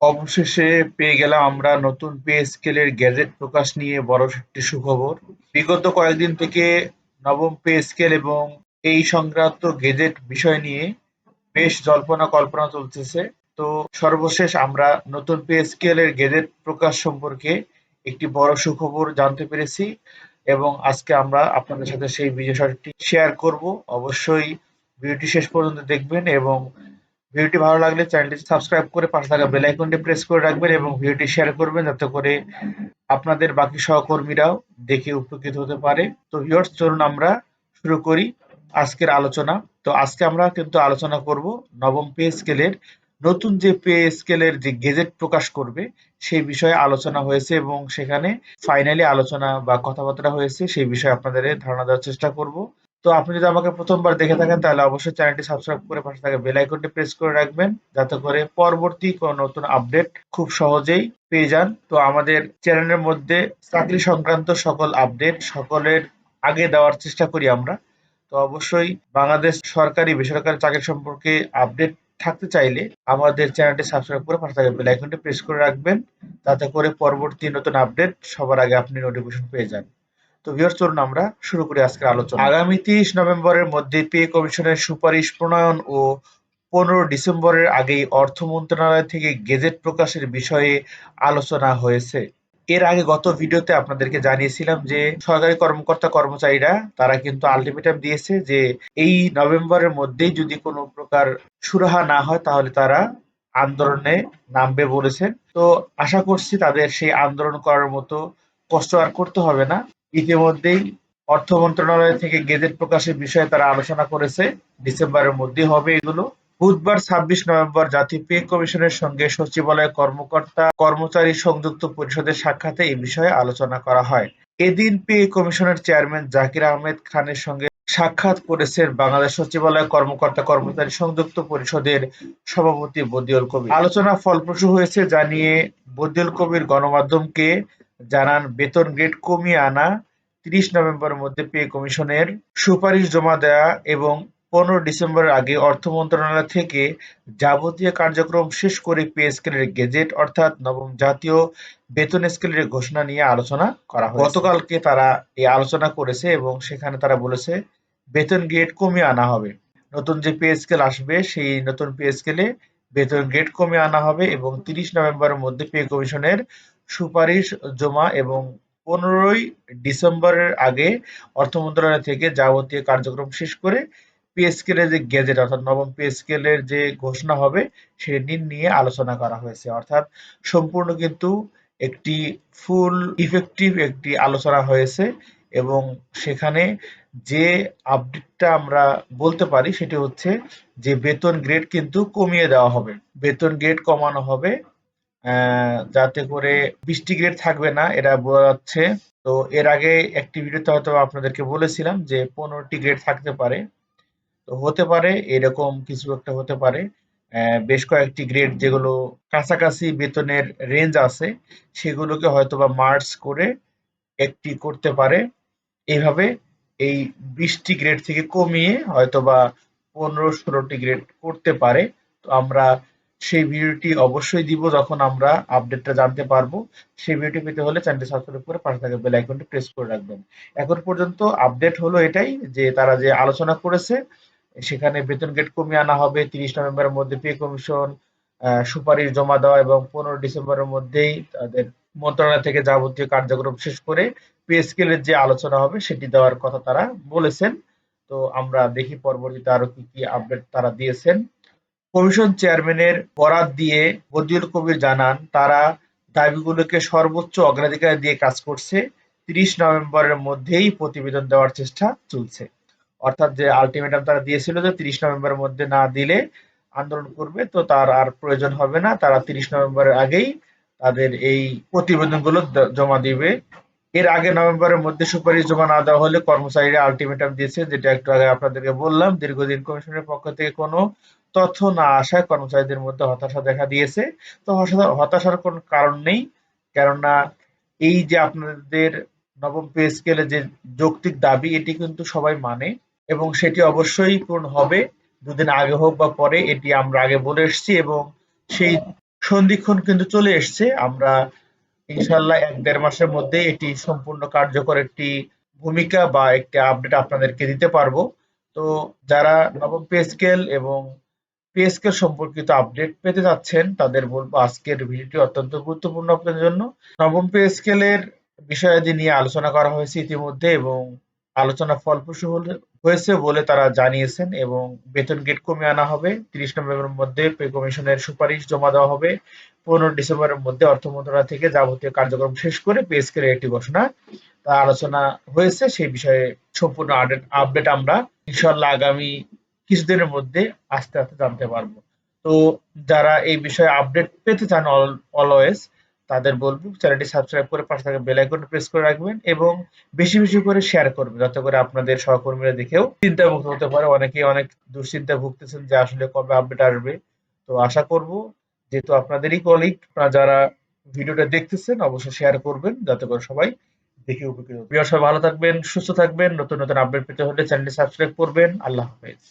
অবশেষে পেয়ে গেলাম আমরা নতুন পে স্কেলের গ্যাজেট প্রকাশ নিয়ে বড় একটি সুখবর। বিগত কয়েকদিন থেকে নবম পে স্কেল এবং এই সংক্রান্ত গেজেট বিষয় নিয়ে বেশ জল্পনা কল্পনা চলতেছে। তো সর্বশেষ আমরা নতুন পে স্কেলের গেজেট প্রকাশ সম্পর্কে একটি বড় সুখবর জানতে পেরেছি এবং আজকে আমরা আপনাদের সাথে সেই বিষয়টি শেয়ার করব। অবশ্যই ভিডিওটি শেষ পর্যন্ত দেখবেন এবং ভিডিওটি ভালো লাগলে চ্যানেলটি সাবস্ক্রাইব করে পাশে থাকা বেল আইকনটি প্রেস করে রাখবেন এবং ভিডিওটি শেয়ার করবেন যাতে করে আপনাদের বাকি সহকর্মীরাও দেখে উপকৃত হতে পারে। তো ভিউয়ার্স, চলুন আমরা শুরু করি আজকের আলোচনা। তো আজকে আমরা কিন্তু আলোচনা করব নবম পে স্কেলের নতুন যে পে স্কেলের যে গেজেট প্রকাশ করবে সেই বিষয়ে আলোচনা হয়েছে এবং সেখানে ফাইনালি আলোচনা বা কথাবার্তা হয়েছে সেই বিষয়ে আপনাদের ধারণা দেওয়ার চেষ্টা করব। তো আপনি যদি আমাকে প্রথমবার দেখে থাকেন তাহলে অবশ্যই চ্যানেলটি সাবস্ক্রাইব করে পাশে থাকা বেল আইকনটি প্রেস করে রাখবেন যাতে করে পরবর্তী কোনো নতুন আপডেট খুব সহজেই পেয়ে যান। তো আমাদের চ্যানেলের মধ্যে চাকরি সংক্রান্ত সকল আপডেট সকলের আগে দেওয়ার চেষ্টা করি আমরা। তো অবশ্যই বাংলাদেশ সরকারি বেসরকারি চাকরি সম্পর্কে আপডেট থাকতে চাইলে আমাদের চ্যানেলটি সাবস্ক্রাইব করে পাশে থাকা বেল আইকনটি প্রেস করে রাখবেন যাতে করে পরবর্তী নতুন আপডেট সবার আগে আপনি নোটিফিকেশন পেয়ে যান। তো ভিউয়ার্স, চলুন আমরা শুরু করি আজকের আলোচনা। আগামী ৩০ নভেম্বরের মধ্যে পে কমিশনের সুপারিশ প্রণয়ন ও ১৫ ডিসেম্বরের আগেই অর্থ মন্ত্রণালয় থেকে গেজেট প্রকাশের বিষয়ে আলোচনা হয়েছে। এর আগে গত ভিডিওতে আপনাদেরকে জানিয়েছিলাম যে সরকারি কর্মকর্তা কর্মচারীরা তারা কিন্তু আলটিমেটাম দিয়েছে যে এই নভেম্বরের মধ্যেই যদি কোনো প্রকার সুরাহা না হয় তাহলে তারা আন্দোলনে নামবে বলেছেন। তো আশা করছি তাদের সেই আন্দোলন করার মতো কষ্ট আর করতে হবে না। ইতিমধ্যেই অর্থ মন্ত্রণালয় থেকে গেজেট প্রকাশের বিষয়ে তারা আলোচনা করেছে, ডিসেম্বরের মধ্যে হবে এগুলো। বুধবার ২৬ নভেম্বর জাতীয় পে কমিশনের সঙ্গে সচিবালয়ের কর্মকর্তা কর্মচারী সংযুক্ত পরিষদের সাক্ষাতে এ বিষয়ে আলোচনা করা হয়। এদিন পে কমিশনের চেয়ারম্যান জাকির আহমেদ খানের সঙ্গে সাক্ষাৎ করেছেন বাংলাদেশ সচিবালয় কর্মকর্তা কর্মচারী সংযুক্ত পরিষদের সভাপতি বদিউল কবির। আলোচনা ফলপ্রসূ হয়েছে জানিয়ে বদিউল কবির গণমাধ্যমকে জানান বেতন গ্রেড কমিয়ে আনা, ৩০ নভেম্বরের মধ্যে পে কমিশনের সুপারিশ জমা দেয়া এবং ১৫ ডিসেম্বরের আগে অর্থ মন্ত্রণালয় থেকে যাবতীয় কার্যক্রম শেষ করে পে স্কেলের গেজেট অর্থাৎ নবম জাতীয় বেতন স্কেলের ঘোষণা নিয়ে আলোচনা করা হয়েছে। গতকালকে তারা এই আলোচনা করেছে এবং সেখানে তারা বলেছে বেতন গ্রেড কমিয়ে আনা হবে। নতুন যে পে স্কেল আসবে সেই নতুন পে স্কেলে বেতন গ্রেড কমিয়ে আনা হবে এবং ৩০ নভেম্বরের মধ্যে পে কমিশনের সুপারিশ জমা এবং ১৫ই ডিসেম্বরের আগে অর্থ মন্ত্রণালয় থেকে যাবতীয় কার্যক্রম শেষ করে পে স্কেলের যে গেজেট অর্থাৎ নবম পে স্কেলের যে ঘোষণা হবে সেটি নিয়ে আলোচনা করা হয়েছে। অর্থাৎ সম্পূর্ণ কিন্তু একটি ফুল ইফেক্টিভ একটি আলোচনা হয়েছে এবং সেখানে যে আপডেটটা আমরা বলতে পারি সেটি হচ্ছে যে বেতন গ্রেড কিন্তু কমিয়ে দেওয়া হবে। বেতন গ্রেড কমানো হবে যাতে করে ২০টি গ্রেড থাকবে না এটা বলা যাচ্ছে। তো এর আগে একটি ভিডিওতে হয়তো আপনাদেরকে বলেছিলাম যে ১৫টি গ্রেড থাকতে পারে। তো হতে পারে এরকম কিছু একটা হতে পারে। বেশ কয়েকটি গ্রেড যেগুলো কাছাকাছি বেতনের রেঞ্জ আছে সেগুলোকে হয়তোবা মার্জ করে একটি করতে পারে। এইভাবে এই ২০টি গ্রেড থেকে কমিয়ে হয়তোবা ১৫-১৬টি গ্রেড করতে পারে। তো আমরা সেই ভিডিওটি অবশ্যই দিব যখন আমরা আপডেটটা জানতে পারবো। সেই ভিডিওটি পেতে হলে চ্যানেলটি সাবস্ক্রাইব করে পাশে থাকা বেল আইকনটি প্রেস করে রাখবেন। এখন পর্যন্ত আপডেট হলো এটাই যে তারা যে আলোচনা করেছে সেখানে বেতন গ্রেড কমিয়ে আনা হবে, ৩০ নভেম্বরের মধ্যে পে কমিশন সুপারিশ জমা দেওয়া এবং ১৫ ডিসেম্বরের মধ্যেই তাদের মন্ত্রণালয় থেকে যাবতীয় কার্যক্রম শেষ করে পে স্কেলের যে আলোচনা হবে সেটি দেওয়ার কথা তারা বলেছেন। তো আমরা দেখি পরবর্তীতে আরো কি কি আপডেট তারা দিয়েছেন। কমিশন চেয়ারম্যানের বরাত দিয়ে বদিউল কবির জানান তারা দাবিগুলোকে সর্বোচ্চ অগ্রাধিকার দিয়ে কাজ করছে, ৩০ নভেম্বরের মধ্যেই প্রতিবেদন দেওয়ার চেষ্টা চলছে। অর্থাৎ যে আলটিমেটাম তারা দিয়েছিল যে ৩০ নভেম্বরের মধ্যে না দিলে আন্দোলন করবে, তো তার আর প্রয়োজন হবে না, তারা ৩০ নভেম্বরের আগেই তাদের এই প্রতিবেদনগুলো জমা দিবে। এর আগে নভেম্বরের মধ্যে সুপারিশ জমা না দেওয়া হলে কর্মচারীরা আলটিমেটাম দিয়েছে, যেটা একটু আগে আপনাদেরকে বললাম। দীর্ঘদিন কমিশনের পক্ষ থেকে কোনো তথ্য না আসায় কর্মচারীদের মধ্যে হতাশা দেখা দিয়েছে। তো হতাশার কোনো কারণ নেই, কেননা এই যে আপনাদের নবম পে স্কেলে যে যৌক্তিক দাবি এটি কিন্তু সবাই মানে এবং সেটি অবশ্যই পূরণ হবে, দুদিন আগে হোক বা পরে, এটি আমরা আগে বলে এসেছি এবং সেই সন্ধিক্ষণ কিন্তু চলে এসছে। আমরা ইনশাল্লাহ ১-১.৫ মাসের মধ্যে এটি সম্পূর্ণ কার্যকর একটি ভূমিকা বা একটি আপডেট আপনাদেরকে দিতে পারবো। তো যারা নবম পে স্কেল এবং পে স্কেল সম্পর্কিত আপডেট পেতে যাচ্ছেন তাদের বলবো আজকের ভিডিওটি অত্যন্ত গুরুত্বপূর্ণ আপনাদের জন্য। নবম পে স্কেলের বিষয়াদি নিয়ে আলোচনা করা হয়েছে ইতিমধ্যে এবং আলোচনা ফলপ্রসূ হয়েছে বলে তারা জানিয়েছেন এবং বেতন গেট কমিয়ে আনা হবে। ৩০ নভেম্বরের মধ্যে পে কমিশনের সুপারিশ জমা দেওয়া হবে। ১৫ ডিসেম্বরের মধ্যে অর্থ মন্ত্রণালয় থেকে যাবতীয় কার্যক্রম শেষ করে পে স্কেলের একটি ঘোষণা আলোচনা হয়েছে। সেই বিষয়ে সম্পূর্ণ আপডেট আমরা ইনশাল্লাহ আগামী কিছুদিনের মধ্যে আস্তে আস্তে জানতে পারবো। তো যারা এই বিষয়ে আপডেট পেতে চান অলওয়েজ তাদের বলবো চ্যানেলটি সাবস্ক্রাইব করে পাশে থাকা বেল আইকনটি প্রেস করে রাখবেন এবং বেশি বেশি করে শেয়ার করবেন যাতে করে আপনাদের সহকর্মীরা দেখেও চিন্তামুক্ত হতে পারে। অনেকেই অনেক দুশ্চিন্তায় ভুগতেছেন যে আসলে কবে আপডেট আসবে। তো আশা করব যেহেতু আপনাদেরই কলিগ, আপনারা যারা ভিডিওটা দেখতেছেন অবশ্যই শেয়ার করবেন যাতে করে সবাই দেখে উপকৃত হন। সবাই ভালো থাকবেন, সুস্থ থাকবেন। নতুন নতুন আপডেট পেতে হলে চ্যানেলটি সাবস্ক্রাইব করবেন। আল্লাহ হাফেজ।